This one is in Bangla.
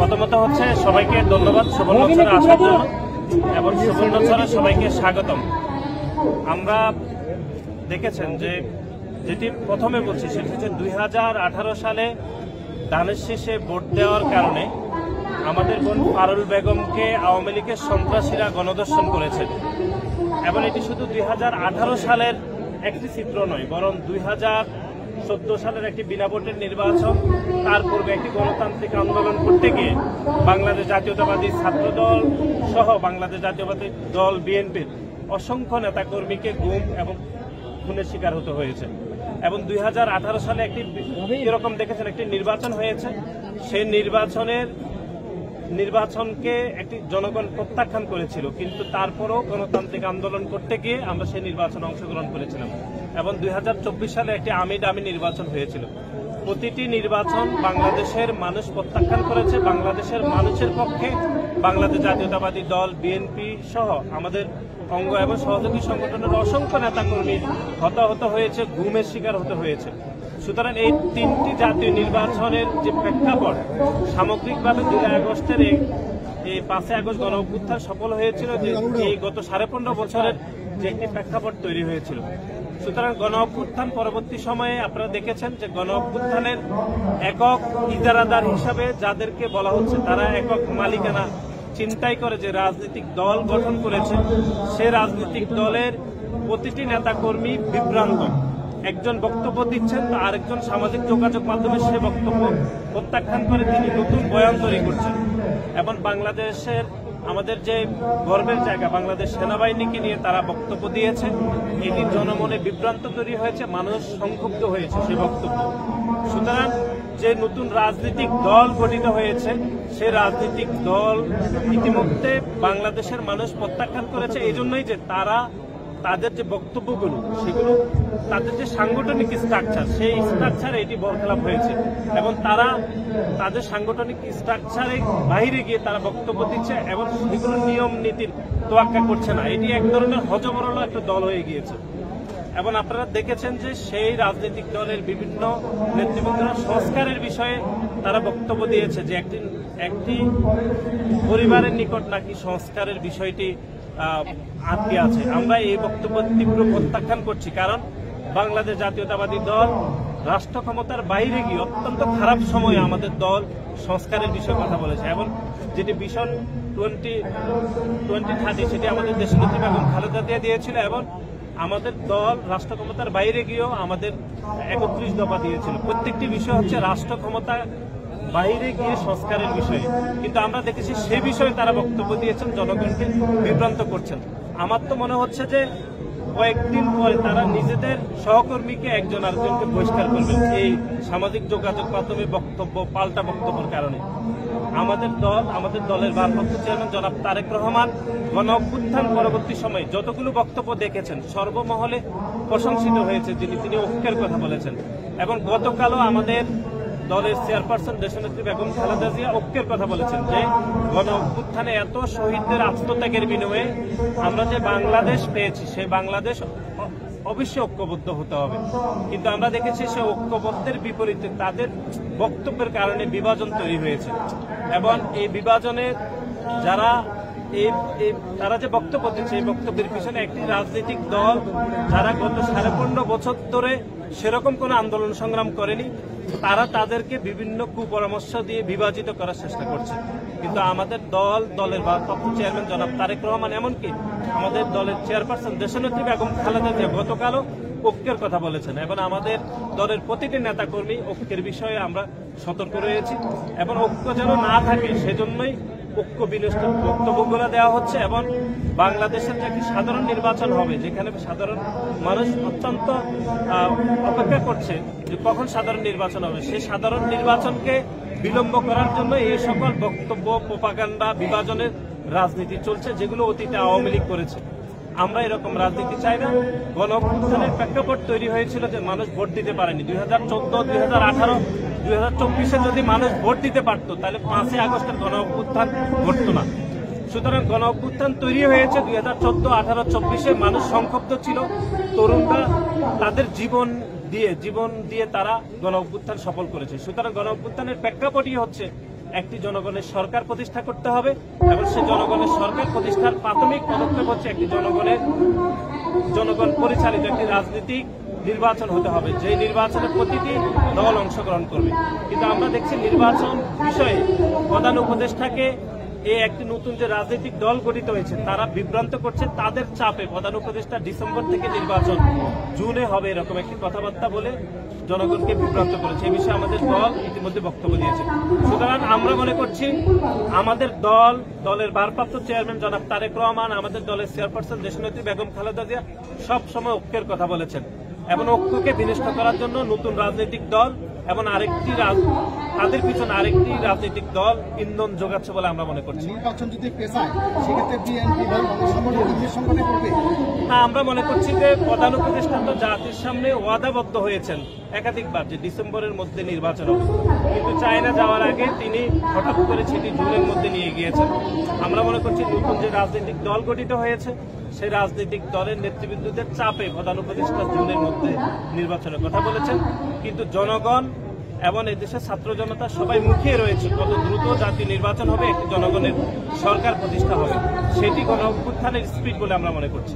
প্রথমত হচ্ছে সবাইকে ধন্যবাদ সুবর্ণচরে আসার জন্য এবং সুবর্ণচরে সবাইকে স্বাগতম। আমরা দেখেছেন যে যেটি প্রথমে বলছি সেটি হচ্ছে 2018 সালে ধানের শীষে ভোট দেওয়ার কারণে আমাদের বোন পারুল বেগমকে আওয়ামী লীগের সন্ত্রাসীরা গণধর্ষণ করেছে এবং এটি শুধু 2018 সালের একটি চিত্র নয়, বরং 2014 সালের একটি বিনা ভোটের নির্বাচন, তার পূর্বে একটি গণতান্ত্রিক আন্দোলন করতে গিয়ে বাংলাদেশ জাতীয়তাবাদী ছাত্র দল সহ বাংলাদেশ জাতীয়তাবাদী দল বিএনপির অসংখ্য নেতাকর্মীকে গুম এবং খুনের শিকার হতে হয়েছে। এবং 2018 সালে একটি এরকম দেখেছেন একটি নির্বাচন হয়েছে, সেই নির্বাচনকে একটি জনগণ প্রত্যাখ্যান করেছিল, কিন্তু তারপরও গণতান্ত্রিক আন্দোলন করতে গিয়ে আমরা সেই নির্বাচনে অংশগ্রহণ করেছিলাম এবং 2024 সালে একটি আমির নির্বাচন হয়েছিল। প্রতিটি নির্বাচন বাংলাদেশের মানুষ প্রত্যাখ্যান করেছে। বাংলাদেশের মানুষের পক্ষে বাংলাদেশ জাতীয়তাবাদী দল বিএনপি সহ আমাদের অঙ্গ এবং সহযোগী সংগঠনের অসংখ্য নেতাকর্মী হতাহত হয়েছে, গুমের শিকার হতে হয়েছে। সুতরাং এই তিনটি জাতীয় নির্বাচনের যে প্রেক্ষাপট সামগ্রিকভাবে 2 আগস্টের এই 5 আগস্ট গণ অভ্যুত্থান সফল হয়েছিল, যে এই গত 15.5 বছরের যে একটি প্রেক্ষাপট তৈরি হয়েছিল। সুতরাং গণ অভ্যুত্থান পরবর্তী সময়ে আপনারা দেখেছেন যে গণ অভ্যুত্থানের একক ইজারাদার হিসাবে যাদেরকে বলা হচ্ছে তারা একক মালিকানা চিন্তাই করে যে রাজনৈতিক দল গঠন করেছে, সে রাজনৈতিক দলের প্রতিটি নেতাকর্মী বিভ্রান্ত। একজন বক্তব্য দিচ্ছেন তো আরেকজন সামাজিক যোগাযোগ মাধ্যমে সে বক্তব্য প্রত্যাখ্যান করে তিনি নতুন বয়ান তৈরি করছেন। এবং বাংলাদেশের আমাদের যে গর্বের জায়গা বাংলাদেশ সেনাবাহিনীকে নিয়ে তারা বক্তব্য দিয়েছে, এটি জনমনে বিভ্রান্ত তৈরি হয়েছে, মানুষ সংক্ষুব্ধ হয়েছে সে বক্তব্য। সুতরাং যে নতুন রাজনৈতিক দল গঠিত হয়েছে সে রাজনৈতিক দল ইতিমধ্যে বাংলাদেশের মানুষ প্রত্যাখ্যান করেছে, এই জন্যই যে তারা তাদের যে বক্তব্যগুলো সেগুলো তাদের যে সাংগঠনিক স্ট্রাকচার সেই স্ট্রাকচারে এটি বরখেলাপ হয়েছে এবং তারা তাদের সাংগঠনিক স্ট্রাকচারের বাইরে গিয়ে তারা বক্তব্য দিচ্ছে এবং সেগুলো নিয়ম নীতির তোয়াক্কা করছে না। এটি এক ধরনের হজবরল একটা দল হয়ে গিয়েছে। এবং আপনারা দেখেছেন যে সেই রাজনৈতিক দলের বিভিন্ন নেতৃবৃন্দরা সংস্কারের বিষয়ে তারা বক্তব্য দিয়েছে যে একটি পরিবারের নিকট নাকি সংস্কারের বিষয়টি আটকে আছে। আমরা এই বক্তব্য তীব্র প্রত্যাখ্যান করছি, কারণ বাংলাদেশ জাতীয়তাবাদী দল রাষ্ট্র ক্ষমতার বাইরে গিয়ে অত্যন্ত খারাপ সময়ে আমাদের দল সংস্কারের বিষয়ে কথা বলেছে এবং যেটি ভিশন 2030 সেটি আমাদের দেশনেত্রী বেগম খালেদা জিয়া দিয়েছিল এবং আমাদের দল রাষ্ট্র ক্ষমতার বাইরে গিয়েও আমাদের 31 দফা দিয়েছিল। প্রত্যেকটি বিষয় হচ্ছে রাষ্ট্র ক্ষমতা বাইরে গিয়ে সংস্কারের বিষয়ে, কিন্তু আমরা দেখেছি সে বিষয়ে তারা বক্তব্য দিয়েছেন, জনগণকে বিভ্রান্ত করছেন। আমার তো মনে হচ্ছে যে কয়েকদিন পরে তারা নিজেদের সহকর্মীকে একজন আরেকজনকে বহিষ্কার করবেন এই সামাজিক যোগাযোগ মাধ্যমে বক্তব্য পাল্টা বক্তব্যের কারণে। আমাদের দলের ভারপ্রাপ্ত চেয়ারম্যান জনাব তারেক রহমান গণ অভ্যুত্থান পরবর্তী সময়ে যতগুলো বক্তব্য দেখেছেন সর্বমহলে প্রশংসিত হয়েছে, তিনি ঐক্যের কথা বলেছেন। এবং গতকালও আমাদের দলের চেয়ারপারসন দেশনেত্রী বেগম খালেদা জিয়া ঐক্যের কথা বলেছেন যে গণ অভ্যুত্থানে এত শহীদদের আত্মত্যাগের বিনিময়ে আমরা যে বাংলাদেশ পেয়েছি সেই বাংলাদেশ অবশ্যই ঐক্যবদ্ধ হতে হবে। কিন্তু আমরা দেখেছি সে ঐক্যবদ্ধের বিপরীতে তাদের বক্তব্যের কারণে বিভাজন তৈরি হয়েছে এবং এই বিভাজনে তারা যে বক্তব্য দিচ্ছে এই বক্তব্যের পিছনে একটি রাজনৈতিক দল যারা গত 15.5 বছর ধরে সেরকম কোনো আন্দোলন সংগ্রাম করেনি, তারা তাদেরকে বিভিন্ন কুপরামর্শ দিয়ে বিভাজিত করার চেষ্টা করছে। কিন্তু আমাদের দলের ভারপ্রাপ্ত চেয়ারম্যান জনাব তারেক রহমান এমনকি আমাদের দলের চেয়ারপারসন দেশনেত্রী বেগম খালেদা জিয়া গতকালও ঐক্যের কথা বলেছেন এবং আমাদের দলের প্রতিটি নেতাকর্মী ঐক্যের বিষয়ে আমরা সতর্ক রয়েছি এবং ঐক্য যেন না থাকে সেজন্যই ঐক্য বিনষ্ট বক্তব্যগুলো দেওয়া হচ্ছে। এবং বাংলাদেশের যে একটি সাধারণ নির্বাচন হবে যেখানে সাধারণ মানুষ অত্যন্ত অপেক্ষা করছে যে কখন সাধারণ নির্বাচন হবে, সেই সাধারণ নির্বাচনকে বিলম্ব করার জন্য এই সকল বক্তব্য প্রোপাগান্ডা বিভাজনের রাজনীতি চলছে, যেগুলো অতীতে আওয়ামী লীগ করেছে। আমরা এরকম রাজনীতি চাই না। গণ অভ্যুত্থানের প্রেক্ষাপট তৈরি হয়েছিল যে মানুষ ভোট দিতে পারেনি। 2014, 2018, 2024-এ যদি মানুষ ভোট দিতে পারত তাহলে 5 আগস্টের গণ অভ্যুত্থান ঘটতো না। সুতরাং গণ অভ্যুত্থান তৈরি হয়েছে 2014, 18, 24-এ মানুষ সংক্ষুব্ধ ছিল, তরুণরা তাদের জীবন দিয়ে তারা গণ অভ্যুত্থান সফল করেছে। সুতরাং গণ অভ্যুত্থানের প্রেক্ষাপটই হচ্ছে একটি জনগণের সরকার প্রতিষ্ঠা করতে হবে এবং সেই জনগণের সরকার প্রতিষ্ঠার প্রাথমিক পদক্ষেপ হচ্ছে একটি জনগণ পরিচালিত একটি রাজনীতিক নির্বাচন হতে হবে, যে নির্বাচনে প্রতিটি দল অংশগ্রহণ করবে। কিন্তু আমরা দেখছি নির্বাচন বিষয়ে প্রধান উপদেষ্টাকে একটি নতুন যে রাজনৈতিক দল গঠিত হয়েছে তারা বিভ্রান্ত করছে, তাদের চাপে প্রধান উপদেষ্টা ডিসেম্বর থেকে নির্বাচন জুনে হবে এরকম একটি কথাবার্তা বলে জনগণকে বিভ্রান্ত করেছে। এই বিষয়ে আমাদের দল ইতিমধ্যে বক্তব্য দিয়েছে। সুতরাং আমরা মনে করছি আমাদের দলের ভারপ্রাপ্ত চেয়ারম্যান জনাব তারেক রহমান, আমাদের দলের চেয়ারপারসন দেশনেত্রী বেগম খালেদা জিয়া সব সময় ঐক্যের কথা বলেছেন এবং ঐক্যকে বিনষ্ট করার জন্য নতুন রাজনৈতিক দল এবং তাদের পিছনে আরেকটি রাজনৈতিক দল ইন্ধন যোগাচ্ছে বলে আমরা মনে করছি। নির্বাচন যদি পেছায় সেক্ষেত্রে বিএনপি বা অন্য সংগঠন করবে না, আমরা মনে করছি যে প্রধান উপদেষ্টা তো জাতির সামনে ওয়াদাবদ্ধ হয়েছেন একাধিকবার যে ডিসেম্বরের মধ্যে নির্বাচন হবে, কিন্তু চায়না যাওয়ার আগে তিনি হঠাৎ করে সেটি জুনের মধ্যে নিয়ে গিয়েছেন। আমরা মনে করছি নতুন যে রাজনৈতিক দল গঠিত হয়েছে সেই রাজনৈতিক দলের নেতৃবৃন্দদের চাপে প্রধান উপদেষ্টা জুনের মধ্যে নির্বাচনের কথা বলেছেন, কিন্তু জনগণ এবং এদেশের ছাত্র জনতা সবাই মুখিয়ে রয়েছে কত দ্রুত জাতীয় নির্বাচন হবে, একটি জনগণের সরকার প্রতিষ্ঠা হবে, সেটি গণ অভ্যুত্থানের স্পিড বলে আমরা মনে করছি।